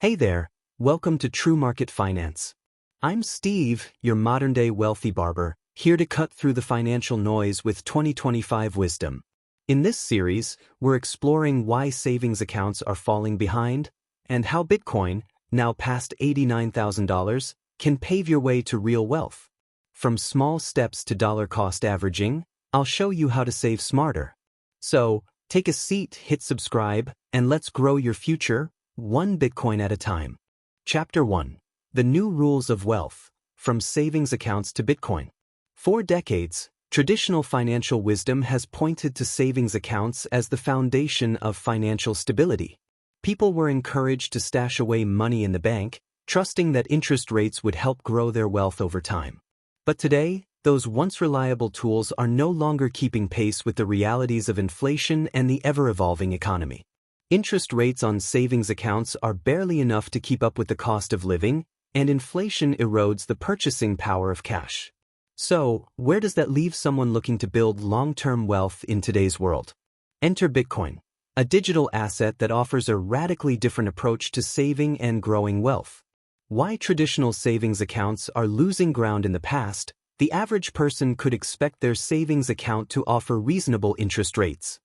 Hey there, welcome to True Market Finance. I'm Steve, your modern-day wealthy barber, here to cut through the financial noise with 2025 wisdom. In this series, we're exploring why savings accounts are falling behind and how Bitcoin, now past $89,000, can pave your way to real wealth. From small steps to dollar-cost averaging, I'll show you how to save smarter. So, take a seat, hit subscribe, and let's grow your future one Bitcoin at a time. Chapter 1. The New Rules of Wealth, From Savings Accounts to Bitcoin. For decades, traditional financial wisdom has pointed to savings accounts as the foundation of financial stability. People were encouraged to stash away money in the bank, trusting that interest rates would help grow their wealth over time. But today, those once reliable tools are no longer keeping pace with the realities of inflation and the ever-evolving economy. Interest rates on savings accounts are barely enough to keep up with the cost of living, and inflation erodes the purchasing power of cash. So, where does that leave someone looking to build long-term wealth in today's world? Enter Bitcoin, a digital asset that offers a radically different approach to saving and growing wealth. Why traditional savings accounts are losing ground in the past? The average person could expect their savings account to offer reasonable interest rates.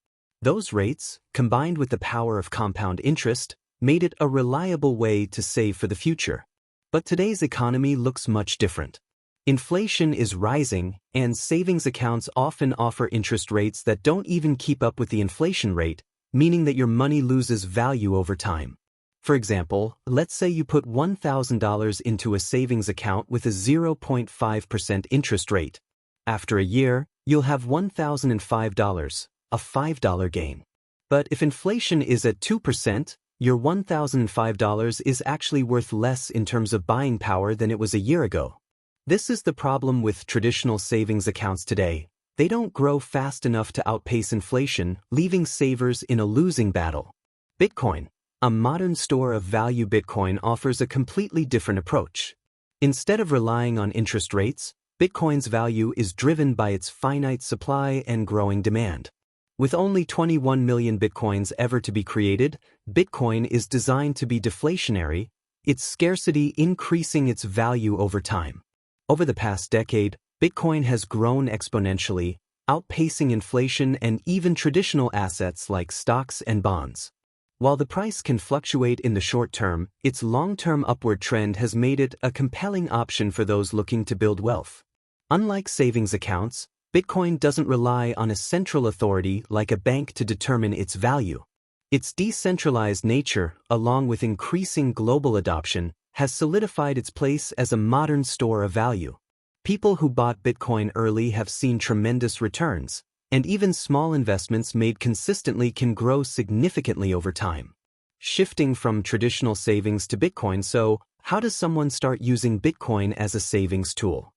Those rates, combined with the power of compound interest, made it a reliable way to save for the future. But today's economy looks much different. Inflation is rising, and savings accounts often offer interest rates that don't even keep up with the inflation rate, meaning that your money loses value over time. For example, let's say you put $1,000 into a savings account with a 0.5% interest rate. After a year, you'll have $1,005. A $5 gain. But if inflation is at 2%, your $1,005 is actually worth less in terms of buying power than it was a year ago. This is the problem with traditional savings accounts today. They don't grow fast enough to outpace inflation, leaving savers in a losing battle. Bitcoin, a modern store of value. Bitcoin offers a completely different approach. Instead of relying on interest rates, Bitcoin's value is driven by its finite supply and growing demand. With only 21 million Bitcoins ever to be created, Bitcoin is designed to be deflationary, its scarcity increasing its value over time. Over the past decade, Bitcoin has grown exponentially, outpacing inflation and even traditional assets like stocks and bonds. While the price can fluctuate in the short term, its long-term upward trend has made it a compelling option for those looking to build wealth. Unlike savings accounts, Bitcoin doesn't rely on a central authority like a bank to determine its value. Its decentralized nature, along with increasing global adoption, has solidified its place as a modern store of value. People who bought Bitcoin early have seen tremendous returns, and even small investments made consistently can grow significantly over time. Shifting from traditional savings to Bitcoin. So, how does someone start using Bitcoin as a savings tool?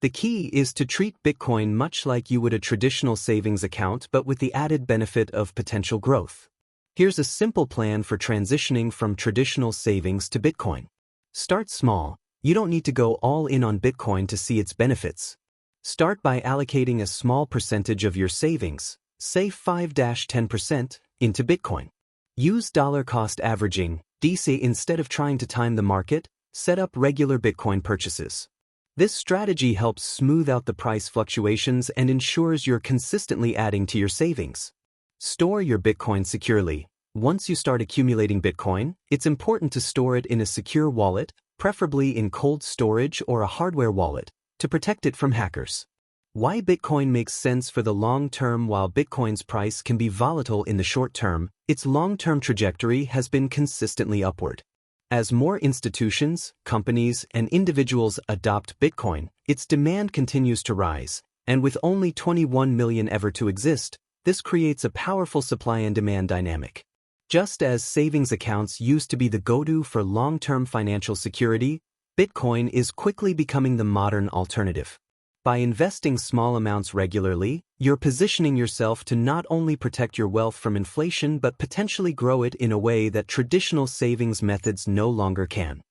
The key is to treat Bitcoin much like you would a traditional savings account, but with the added benefit of potential growth. Here's a simple plan for transitioning from traditional savings to Bitcoin. Start small. You don't need to go all in on Bitcoin to see its benefits. Start by allocating a small percentage of your savings, say 5-10%, into Bitcoin. Use dollar-cost averaging, DC. Instead of trying to time the market, set up regular Bitcoin purchases. This strategy helps smooth out the price fluctuations and ensures you're consistently adding to your savings. Store your Bitcoin securely. Once you start accumulating Bitcoin, it's important to store it in a secure wallet, preferably in cold storage or a hardware wallet, to protect it from hackers. Why Bitcoin makes sense for the long term? While Bitcoin's price can be volatile in the short term, its long-term trajectory has been consistently upward. As more institutions, companies, and individuals adopt Bitcoin, its demand continues to rise, and with only 21 million ever to exist, this creates a powerful supply and demand dynamic. Just as savings accounts used to be the go-to for long-term financial security, Bitcoin is quickly becoming the modern alternative. By investing small amounts regularly, you're positioning yourself to not only protect your wealth from inflation but potentially grow it in a way that traditional savings methods no longer can.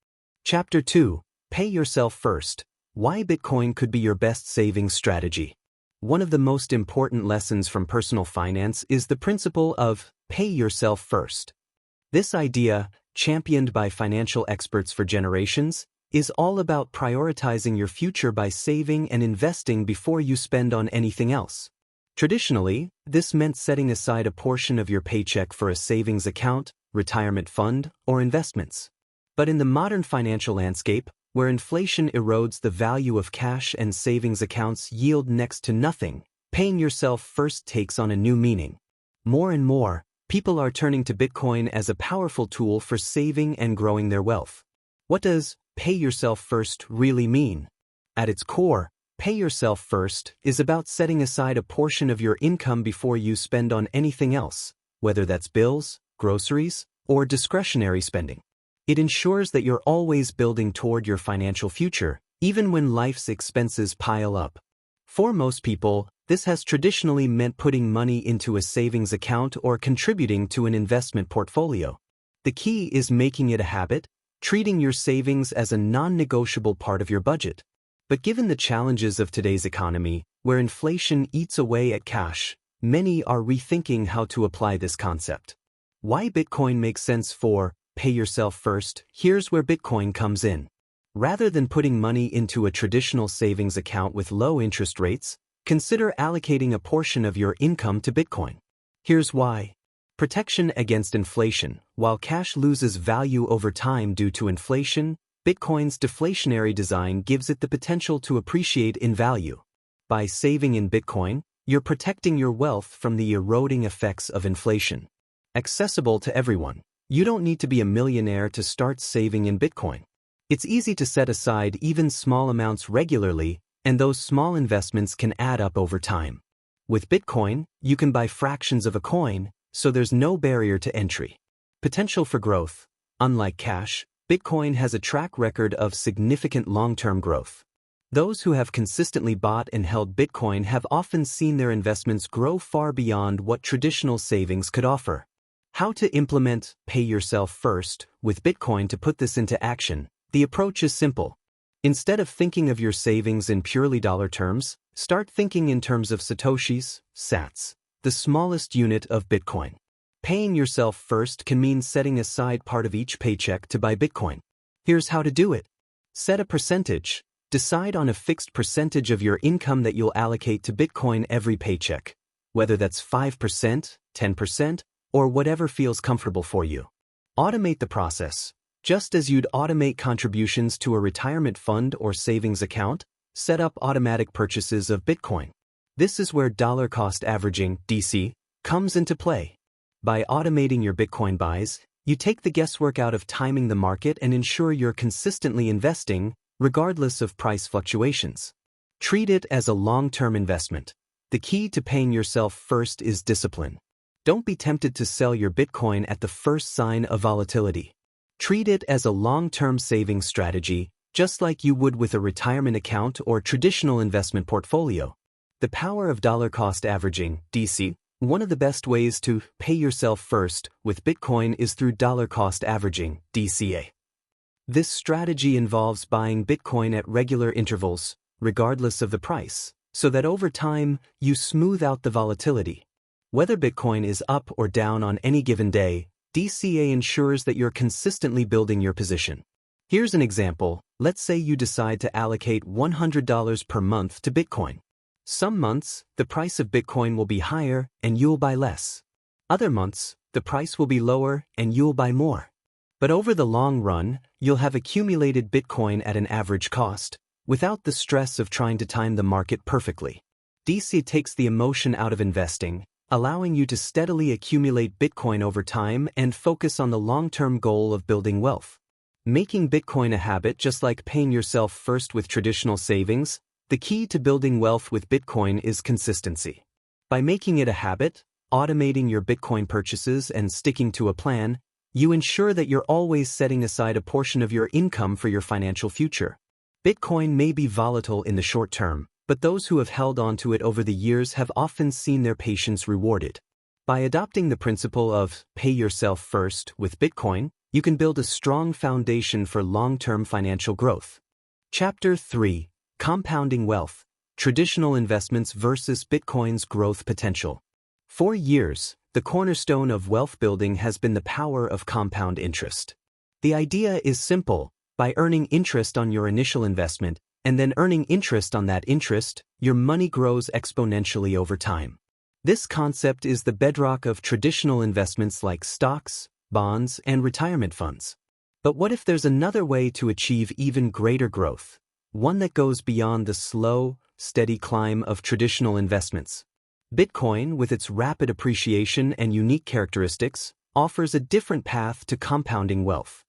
Chapter 2. Pay Yourself First. Why Bitcoin could be your best savings strategy. One of the most important lessons from personal finance is the principle of pay yourself first. This idea, championed by financial experts for generations, is all about prioritizing your future by saving and investing before you spend on anything else. Traditionally, this meant setting aside a portion of your paycheck for a savings account, retirement fund, or investments. But in the modern financial landscape, where inflation erodes the value of cash and savings accounts yield next to nothing, paying yourself first takes on a new meaning. More and more, people are turning to Bitcoin as a powerful tool for saving and growing their wealth. What does pay yourself first really mean? At its core, pay yourself first is about setting aside a portion of your income before you spend on anything else, whether that's bills, groceries, or discretionary spending. It ensures that you're always building toward your financial future, even when life's expenses pile up. For most people, this has traditionally meant putting money into a savings account or contributing to an investment portfolio. The key is making it a habit, treating your savings as a non-negotiable part of your budget. But given the challenges of today's economy, where inflation eats away at cash, many are rethinking how to apply this concept. Why Bitcoin makes sense for pay yourself first? Here's where Bitcoin comes in. Rather than putting money into a traditional savings account with low interest rates, consider allocating a portion of your income to Bitcoin. Here's why. Protection against inflation. While cash loses value over time due to inflation, Bitcoin's deflationary design gives it the potential to appreciate in value. By saving in Bitcoin, you're protecting your wealth from the eroding effects of inflation. Accessible to everyone. You don't need to be a millionaire to start saving in Bitcoin. It's easy to set aside even small amounts regularly, and those small investments can add up over time. With Bitcoin, you can buy fractions of a coin, so there's no barrier to entry. Potential for growth. Unlike cash, Bitcoin has a track record of significant long-term growth. Those who have consistently bought and held Bitcoin have often seen their investments grow far beyond what traditional savings could offer. How to implement pay yourself first with Bitcoin? To put this into action, the approach is simple. Instead of thinking of your savings in purely dollar terms, start thinking in terms of Satoshis, sats, the smallest unit of Bitcoin. Paying yourself first can mean setting aside part of each paycheck to buy Bitcoin. Here's how to do it. Set a percentage. Decide on a fixed percentage of your income that you'll allocate to Bitcoin every paycheck, whether that's 5%, 10%, or whatever feels comfortable for you. Automate the process. Just as you'd automate contributions to a retirement fund or savings account, set up automatic purchases of Bitcoin. This is where dollar cost averaging, DC, comes into play. By automating your Bitcoin buys, you take the guesswork out of timing the market and ensure you're consistently investing, regardless of price fluctuations. Treat it as a long-term investment. The key to paying yourself first is discipline. Don't be tempted to sell your Bitcoin at the first sign of volatility. Treat it as a long-term savings strategy, just like you would with a retirement account or traditional investment portfolio. The power of dollar cost averaging, DC. One of the best ways to pay yourself first with Bitcoin is through dollar cost averaging, DCA. This strategy involves buying Bitcoin at regular intervals, regardless of the price, so that over time, you smooth out the volatility. Whether Bitcoin is up or down on any given day, DCA ensures that you're consistently building your position. Here's an example. Let's say you decide to allocate $100 per month to Bitcoin. Some months, the price of Bitcoin will be higher and you'll buy less. Other months, the price will be lower and you'll buy more. But over the long run, you'll have accumulated Bitcoin at an average cost, without the stress of trying to time the market perfectly. DC takes the emotion out of investing, allowing you to steadily accumulate Bitcoin over time and focus on the long-term goal of building wealth. Making Bitcoin a habit, just like paying yourself first with traditional savings, the key to building wealth with Bitcoin is consistency. By making it a habit, automating your Bitcoin purchases and sticking to a plan, you ensure that you're always setting aside a portion of your income for your financial future. Bitcoin may be volatile in the short term, but those who have held on to it over the years have often seen their patience rewarded. By adopting the principle of pay yourself first with Bitcoin, you can build a strong foundation for long-term financial growth. Chapter 3. Compounding Wealth, Traditional Investments versus Bitcoin's Growth Potential. For years, the cornerstone of wealth building has been the power of compound interest. The idea is simple. By earning interest on your initial investment, and then earning interest on that interest, your money grows exponentially over time. This concept is the bedrock of traditional investments like stocks, bonds, and retirement funds. But what if there's another way to achieve even greater growth? One that goes beyond the slow, steady climb of traditional investments. Bitcoin, with its rapid appreciation and unique characteristics, offers a different path to compounding wealth.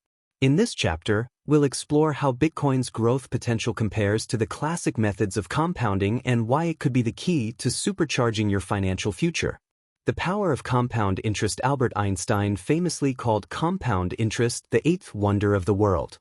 In this chapter, we'll explore how Bitcoin's growth potential compares to the classic methods of compounding and why it could be the key to supercharging your financial future. The power of compound interest. Albert Einstein famously called compound interest the eighth wonder of the world.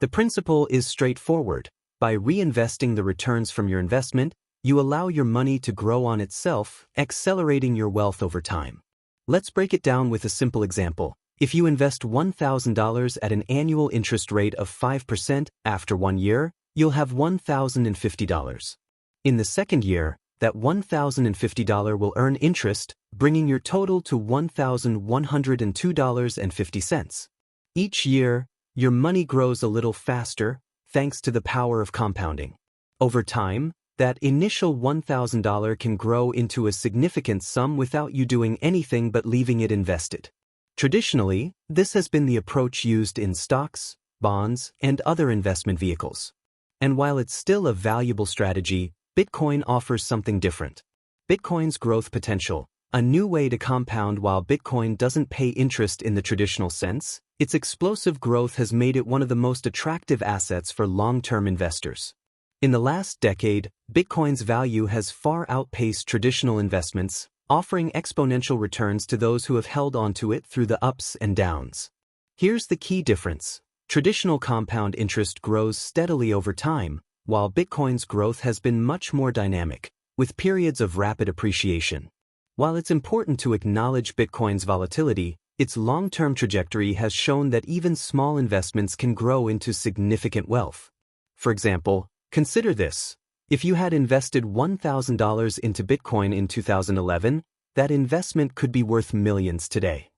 The principle is straightforward. By reinvesting the returns from your investment, you allow your money to grow on itself, accelerating your wealth over time. Let's break it down with a simple example. If you invest $1,000 at an annual interest rate of 5%, after 1 year, you'll have $1,050. In the second year, that $1,050 will earn interest, bringing your total to $1,102.50. Each year, your money grows a little faster, thanks to the power of compounding. Over time, that initial $1,000 can grow into a significant sum without you doing anything but leaving it invested. Traditionally, this has been the approach used in stocks, bonds, and other investment vehicles. And while it's still a valuable strategy, Bitcoin offers something different. Bitcoin's growth potential, a new way to compound. While Bitcoin doesn't pay interest in the traditional sense, its explosive growth has made it one of the most attractive assets for long-term investors. In the last decade, Bitcoin's value has far outpaced traditional investments, offering exponential returns to those who have held onto it through the ups and downs. Here's the key difference. Traditional compound interest grows steadily over time, while Bitcoin's growth has been much more dynamic, with periods of rapid appreciation. While it's important to acknowledge Bitcoin's volatility, its long-term trajectory has shown that even small investments can grow into significant wealth. For example, consider this. If you had invested $1,000 into Bitcoin in 2011, that investment could be worth millions today.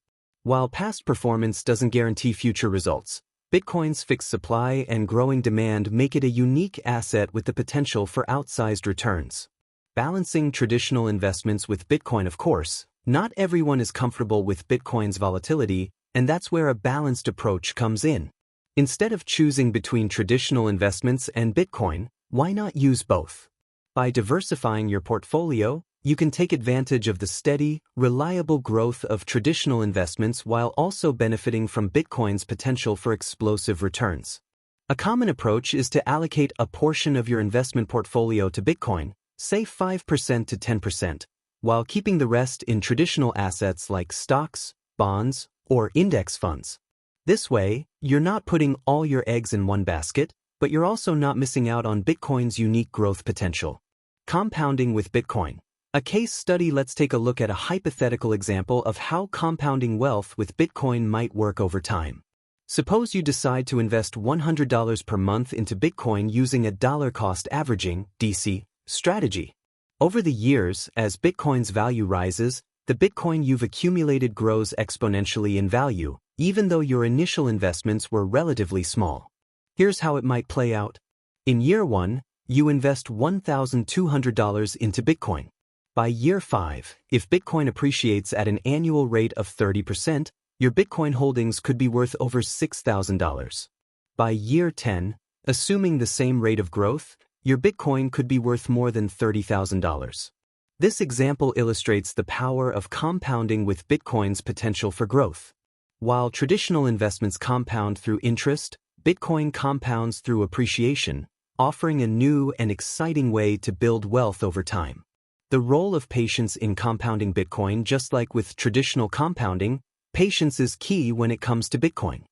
While past performance doesn't guarantee future results, Bitcoin's fixed supply and growing demand make it a unique asset with the potential for outsized returns. Balancing traditional investments with Bitcoin. Of course, not everyone is comfortable with Bitcoin's volatility, and that's where a balanced approach comes in. Instead of choosing between traditional investments and Bitcoin, why not use both? By diversifying your portfolio, you can take advantage of the steady, reliable growth of traditional investments while also benefiting from Bitcoin's potential for explosive returns. A common approach is to allocate a portion of your investment portfolio to Bitcoin, say 5% to 10%, while keeping the rest in traditional assets like stocks, bonds, or index funds. This way, you're not putting all your eggs in one basket, but you're also not missing out on Bitcoin's unique growth potential. Compounding with Bitcoin. A case study. Let's take a look at a hypothetical example of how compounding wealth with Bitcoin might work over time. Suppose you decide to invest $100 per month into Bitcoin using a dollar cost averaging (DC) strategy. Over the years, as Bitcoin's value rises, the Bitcoin you've accumulated grows exponentially in value, even though your initial investments were relatively small. Here's how it might play out. In year 1, you invest $1,200 into Bitcoin. By year 5, if Bitcoin appreciates at an annual rate of 30%, your Bitcoin holdings could be worth over $6,000. By year 10, assuming the same rate of growth, your Bitcoin could be worth more than $30,000. This example illustrates the power of compounding with Bitcoin's potential for growth. While traditional investments compound through interest, Bitcoin compounds through appreciation, offering a new and exciting way to build wealth over time. The role of patience in compounding Bitcoin. Just like with traditional compounding, patience is key when it comes to Bitcoin.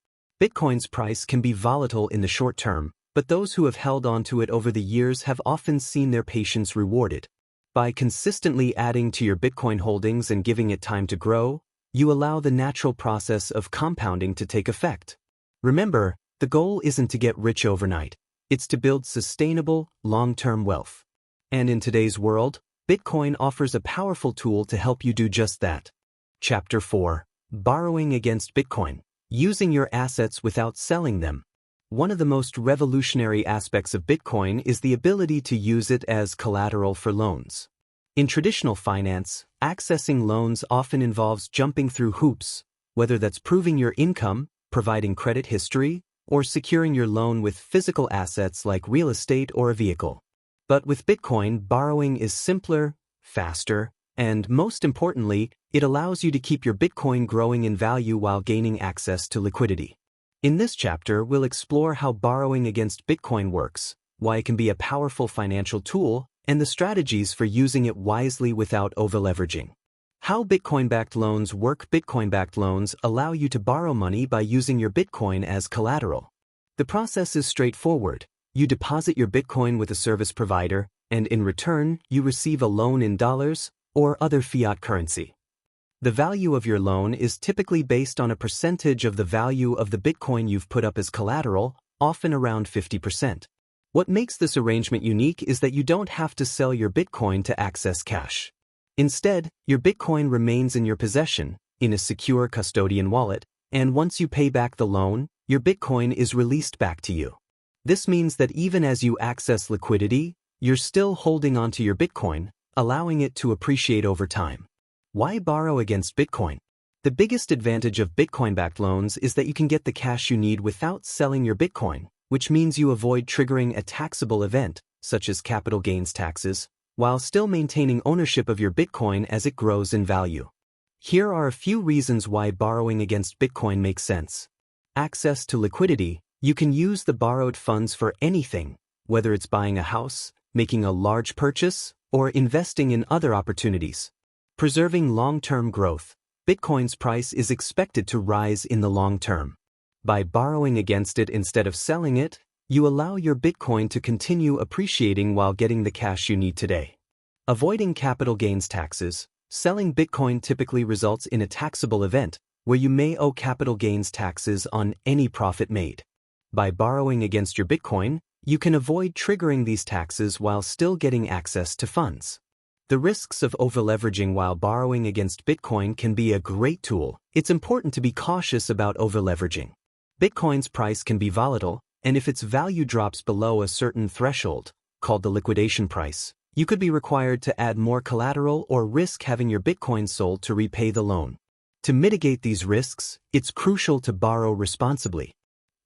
Bitcoin's price can be volatile in the short term, but those who have held on to it over the years have often seen their patience rewarded. By consistently adding to your Bitcoin holdings and giving it time to grow, you allow the natural process of compounding to take effect. Remember, the goal isn't to get rich overnight. It's to build sustainable, long-term wealth. And in today's world, Bitcoin offers a powerful tool to help you do just that. Chapter 4. Borrowing against Bitcoin. Using your assets without selling them. One of the most revolutionary aspects of Bitcoin is the ability to use it as collateral for loans. In traditional finance, accessing loans often involves jumping through hoops, whether that's proving your income, providing credit history, or securing your loan with physical assets like real estate or a vehicle. But with Bitcoin, borrowing is simpler, faster, and most importantly, it allows you to keep your Bitcoin growing in value while gaining access to liquidity. In this chapter, we'll explore how borrowing against Bitcoin works, why it can be a powerful financial tool, and the strategies for using it wisely without overleveraging. How Bitcoin-backed loans work. Bitcoin-backed loans allow you to borrow money by using your Bitcoin as collateral. The process is straightforward. You deposit your Bitcoin with a service provider, and in return, you receive a loan in dollars or other fiat currency. The value of your loan is typically based on a percentage of the value of the Bitcoin you've put up as collateral, often around 50%. What makes this arrangement unique is that you don't have to sell your Bitcoin to access cash. Instead, your Bitcoin remains in your possession, in a secure custodian wallet, and once you pay back the loan, your Bitcoin is released back to you. This means that even as you access liquidity, you're still holding onto your Bitcoin, allowing it to appreciate over time. Why borrow against Bitcoin? The biggest advantage of Bitcoin-backed loans is that you can get the cash you need without selling your Bitcoin, which means you avoid triggering a taxable event, such as capital gains taxes, while still maintaining ownership of your Bitcoin as it grows in value. Here are a few reasons why borrowing against Bitcoin makes sense. Access to liquidity. You can use the borrowed funds for anything, whether it's buying a house, making a large purchase, or investing in other opportunities. Preserving long-term growth. Bitcoin's price is expected to rise in the long term. By borrowing against it instead of selling it, you allow your Bitcoin to continue appreciating while getting the cash you need today. Avoiding capital gains taxes. Selling Bitcoin typically results in a taxable event, where you may owe capital gains taxes on any profit made. By borrowing against your Bitcoin, you can avoid triggering these taxes while still getting access to funds. The risks of overleveraging while borrowing against Bitcoin can be a great tool. It's important to be cautious about overleveraging. Bitcoin's price can be volatile, and if its value drops below a certain threshold, called the liquidation price, you could be required to add more collateral or risk having your Bitcoin sold to repay the loan. To mitigate these risks, it's crucial to borrow responsibly.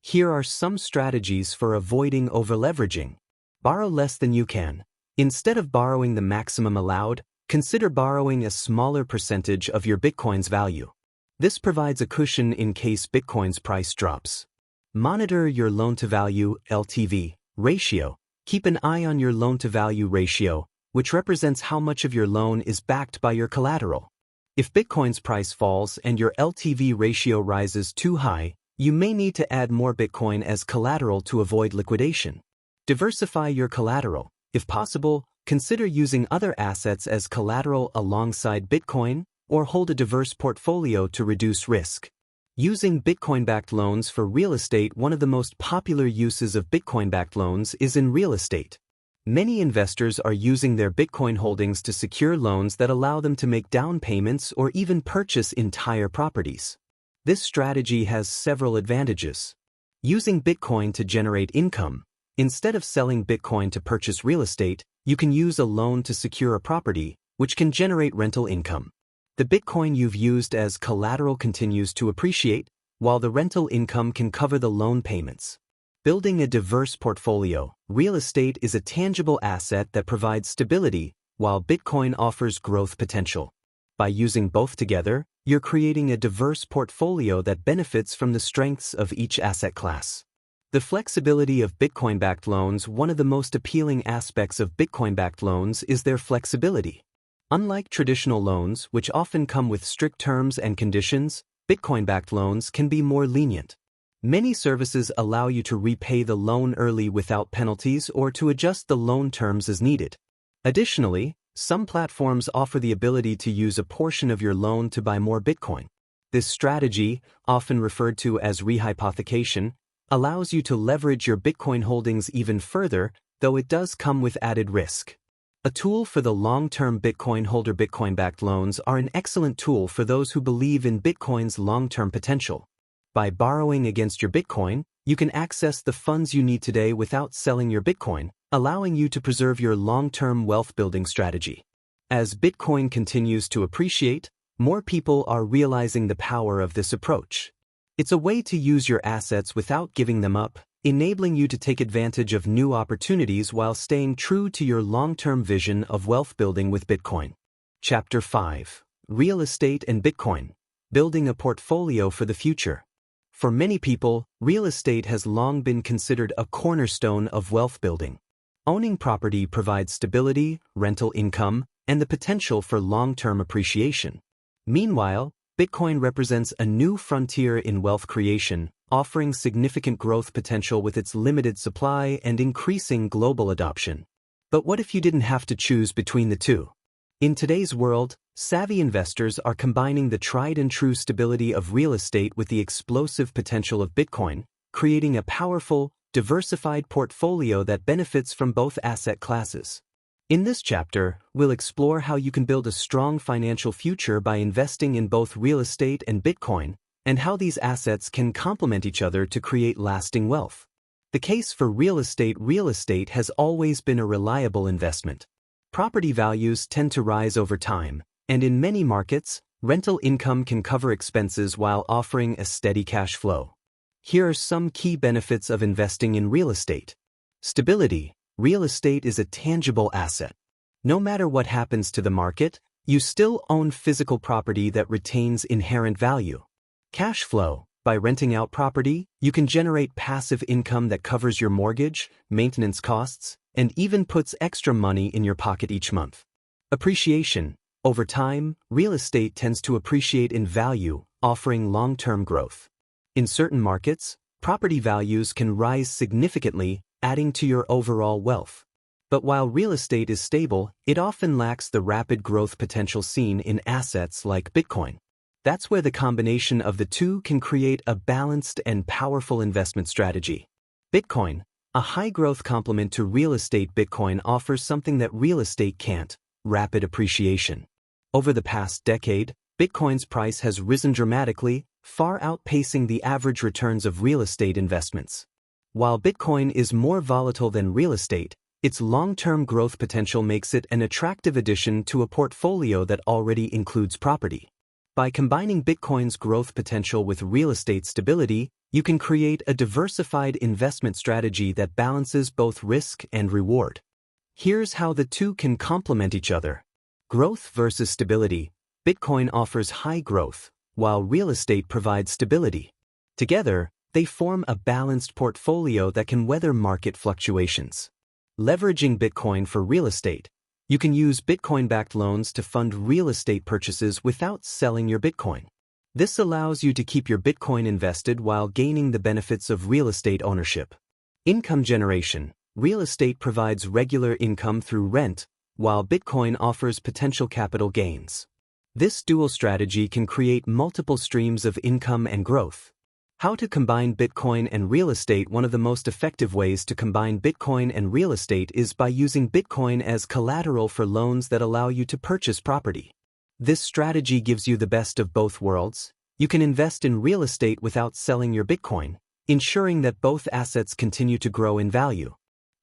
Here are some strategies for avoiding overleveraging. Borrow less than you can. Instead of borrowing the maximum allowed, consider borrowing a smaller percentage of your Bitcoin's value. This provides a cushion in case Bitcoin's price drops. Monitor your loan-to-value (LTV) ratio. Keep an eye on your loan-to-value ratio, which represents how much of your loan is backed by your collateral. If Bitcoin's price falls and your LTV ratio rises too high, you may need to add more Bitcoin as collateral to avoid liquidation. Diversify your collateral. If possible, consider using other assets as collateral alongside Bitcoin, or hold a diverse portfolio to reduce risk. Using Bitcoin-backed loans for real estate. One of the most popular uses of Bitcoin-backed loans is in real estate. Many investors are using their Bitcoin holdings to secure loans that allow them to make down payments or even purchase entire properties. This strategy has several advantages. Using Bitcoin to generate income. Instead of selling Bitcoin to purchase real estate, you can use a loan to secure a property, which can generate rental income. The Bitcoin you've used as collateral continues to appreciate, while the rental income can cover the loan payments. Building a diverse portfolio. Real estate is a tangible asset that provides stability, while Bitcoin offers growth potential. By using both together, you're creating a diverse portfolio that benefits from the strengths of each asset class. The flexibility of Bitcoin-backed loans. One of the most appealing aspects of Bitcoin-backed loans is their flexibility. Unlike traditional loans, which often come with strict terms and conditions, Bitcoin-backed loans can be more lenient. Many services allow you to repay the loan early without penalties or to adjust the loan terms as needed. Additionally, some platforms offer the ability to use a portion of your loan to buy more Bitcoin. This strategy, often referred to as rehypothecation, allows you to leverage your Bitcoin holdings even further, though it does come with added risk. A tool for the long-term Bitcoin holder. Bitcoin-backed loans are an excellent tool for those who believe in Bitcoin's long-term potential. By borrowing against your Bitcoin, you can access the funds you need today without selling your Bitcoin, allowing you to preserve your long-term wealth-building strategy. As Bitcoin continues to appreciate, more people are realizing the power of this approach. It's a way to use your assets without giving them up, enabling you to take advantage of new opportunities while staying true to your long-term vision of wealth building with Bitcoin. Chapter 5: Real Estate and Bitcoin: Building a Portfolio for the Future. For many people, real estate has long been considered a cornerstone of wealth building. Owning property provides stability, rental income, and the potential for long-term appreciation. Meanwhile, Bitcoin represents a new frontier in wealth creation, offering significant growth potential with its limited supply and increasing global adoption. But what if you didn't have to choose between the two? In today's world, savvy investors are combining the tried-and-true stability of real estate with the explosive potential of Bitcoin, creating a powerful, diversified portfolio that benefits from both asset classes. In this chapter, we'll explore how you can build a strong financial future by investing in both real estate and Bitcoin, and how these assets can complement each other to create lasting wealth. The case for real estate has always been a reliable investment. Property values tend to rise over time, and in many markets, rental income can cover expenses while offering a steady cash flow. Here are some key benefits of investing in real estate. Stability. Real estate is a tangible asset. No matter what happens to the market, you still own physical property that retains inherent value. Cash flow. By renting out property, you can generate passive income that covers your mortgage, maintenance costs, and even puts extra money in your pocket each month. Appreciation. Over time, real estate tends to appreciate in value, offering long-term growth. In certain markets, property values can rise significantly, adding to your overall wealth. But while real estate is stable, it often lacks the rapid growth potential seen in assets like Bitcoin. That's where the combination of the two can create a balanced and powerful investment strategy. Bitcoin, a high-growth complement to real estate. Bitcoin offers something that real estate can't: rapid appreciation. Over the past decade, Bitcoin's price has risen dramatically, far outpacing the average returns of real estate investments. While Bitcoin is more volatile than real estate, its long-term growth potential makes it an attractive addition to a portfolio that already includes property. By combining Bitcoin's growth potential with real estate stability, you can create a diversified investment strategy that balances both risk and reward. Here's how the two can complement each other. Growth versus stability. Bitcoin offers high growth, while real estate provides stability. Together, they form a balanced portfolio that can weather market fluctuations. Leveraging Bitcoin for real estate. You can use Bitcoin-backed loans to fund real estate purchases without selling your Bitcoin. This allows you to keep your Bitcoin invested while gaining the benefits of real estate ownership. Income generation. Real estate provides regular income through rent, while Bitcoin offers potential capital gains. This dual strategy can create multiple streams of income and growth. How to combine Bitcoin and real estate. One of the most effective ways to combine Bitcoin and real estate is by using Bitcoin as collateral for loans that allow you to purchase property. This strategy gives you the best of both worlds. You can invest in real estate without selling your Bitcoin, ensuring that both assets continue to grow in value.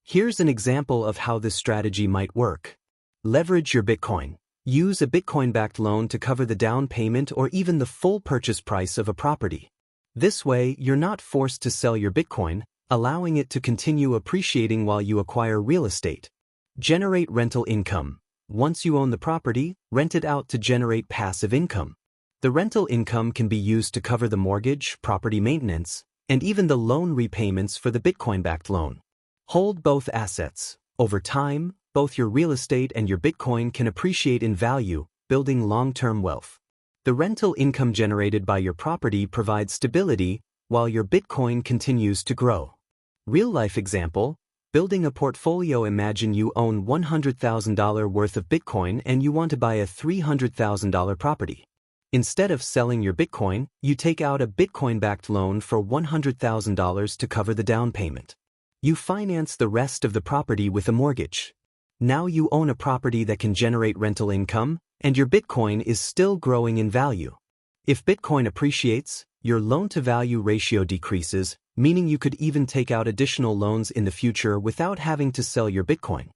Here's an example of how this strategy might work. Leverage your Bitcoin. Use a Bitcoin-backed loan to cover the down payment or even the full purchase price of a property. This way, you're not forced to sell your Bitcoin, allowing it to continue appreciating while you acquire real estate. Generate rental income. Once you own the property, rent it out to generate passive income. The rental income can be used to cover the mortgage, property maintenance, and even the loan repayments for the Bitcoin-backed loan. Hold both assets. Over time, both your real estate and your Bitcoin can appreciate in value, building long-term wealth. The rental income generated by your property provides stability, while your Bitcoin continues to grow. Real-life example: building a portfolio. Imagine you own $100,000 worth of Bitcoin and you want to buy a $300,000 property. Instead of selling your Bitcoin, you take out a Bitcoin-backed loan for $100,000 to cover the down payment. You finance the rest of the property with a mortgage. Now you own a property that can generate rental income, and your Bitcoin is still growing in value. If Bitcoin appreciates, your loan-to-value ratio decreases, meaning you could even take out additional loans in the future without having to sell your Bitcoin.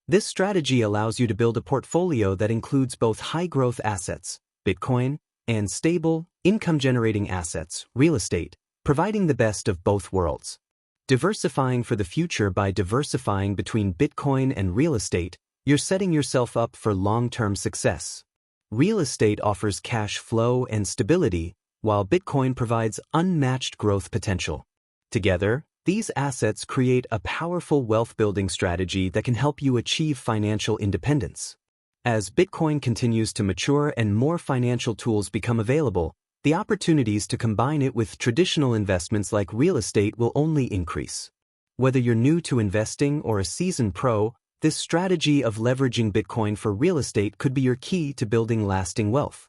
This strategy allows you to build a portfolio that includes both high-growth assets, Bitcoin, and stable, income-generating assets, real estate, providing the best of both worlds. Diversifying for the future. By diversifying between Bitcoin and real estate, you're setting yourself up for long-term success. Real estate offers cash flow and stability, while Bitcoin provides unmatched growth potential. Together, these assets create a powerful wealth-building strategy that can help you achieve financial independence. As Bitcoin continues to mature and more financial tools become available, the opportunities to combine it with traditional investments like real estate will only increase. Whether you're new to investing or a seasoned pro, this strategy of leveraging Bitcoin for real estate could be your key to building lasting wealth.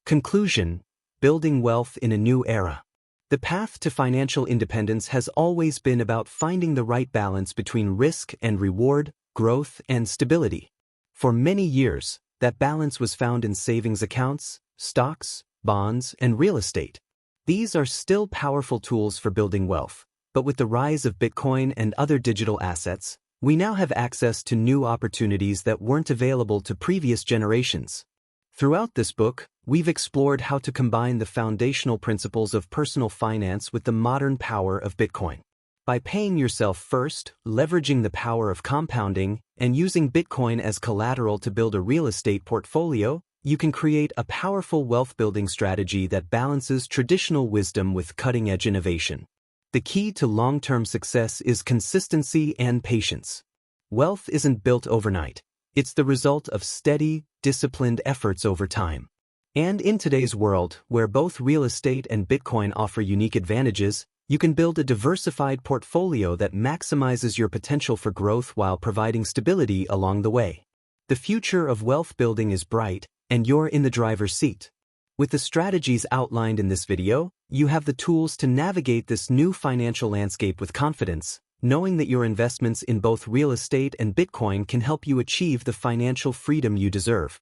Conclusion: building wealth in a new era. The path to financial independence has always been about finding the right balance between risk and reward, growth and stability. For many years, that balance was found in savings accounts, stocks, bonds, and real estate. These are still powerful tools for building wealth, but with the rise of Bitcoin and other digital assets, we now have access to new opportunities that weren't available to previous generations. Throughout this book, we've explored how to combine the foundational principles of personal finance with the modern power of Bitcoin. By paying yourself first, leveraging the power of compounding, and using Bitcoin as collateral to build a real estate portfolio, you can create a powerful wealth-building strategy that balances traditional wisdom with cutting-edge innovation. The key to long-term success is consistency and patience. Wealth isn't built overnight. It's the result of steady, disciplined efforts over time. And in today's world, where both real estate and Bitcoin offer unique advantages, you can build a diversified portfolio that maximizes your potential for growth while providing stability along the way. The future of wealth building is bright, and you're in the driver's seat. With the strategies outlined in this video, you have the tools to navigate this new financial landscape with confidence, knowing that your investments in both real estate and Bitcoin can help you achieve the financial freedom you deserve.